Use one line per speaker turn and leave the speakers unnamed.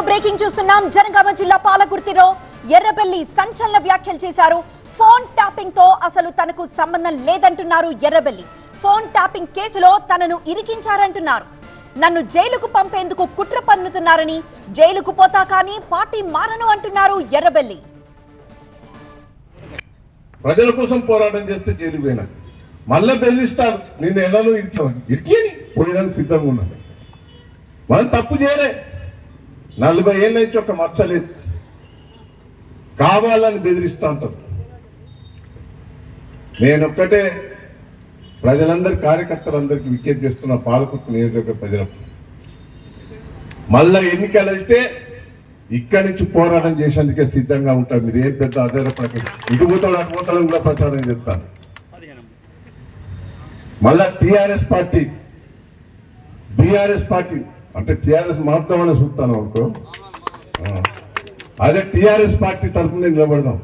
Breaking చూస్తున్నాం. జనగామ జిల్లా పాలకుర్తిలో ఎర్రబెల్లి సంచలన వ్యాఖ్యలు చేశారు. ఫోన్ ట్యాపింగ్ తో అసలు తనకు సంబంధం లేదంటున్నారు ఎర్రబెల్లి. ఫోన్ ట్యాపింగ్ కేసులో తనను ఇరికించారంటున్నారు. నన్ను జైలుకు పంపేందుకు కుట్ర పన్నుతున్నారని, జైలుకు పోతా కానీ పార్టీ మారను అంటున్నారు ఎర్రబెల్లి.
ప్రజల కోసం పోరాటం చేస్తే జైలు పోయినా మళ్ళీ బెదిరిస్తారు. నిన్ను ఎలానో ఇరికి పోయడానికి సిద్ధంగా ఉన్నాను. మనం తప్పు చేయలే, 40 ఏళ్ళ నుంచి ఒక మచ్చలేదు, కావాలని బెదిరిస్తూ ఉంటారు. నేనొక్కటే ప్రజలందరి కార్యకర్తలందరికీ విజ్ఞప్తి చేస్తున్న పాలకుర్తి నియోజకవర్గ ప్రజలకు, మళ్ళా ఎన్నికలు వస్తే ఇక్కడి నుంచి పోరాటం చేసేందుకే సిద్ధంగా ఉంటారు. మీరు ఏం పెద్ద ఆధారపడకండి, ఇటు పోతాడు అటు పోతాడు కూడా ప్రచారం చేస్తాను. మళ్ళా టీఆర్ఎస్ పార్టీ బీఆర్ఎస్ పార్టీ అంటే టీఆర్ఎస్ మాత్రమే చూస్తాను అనుకో, అదే టీఆర్ఎస్ పార్టీ తరఫున నిలబడదాం.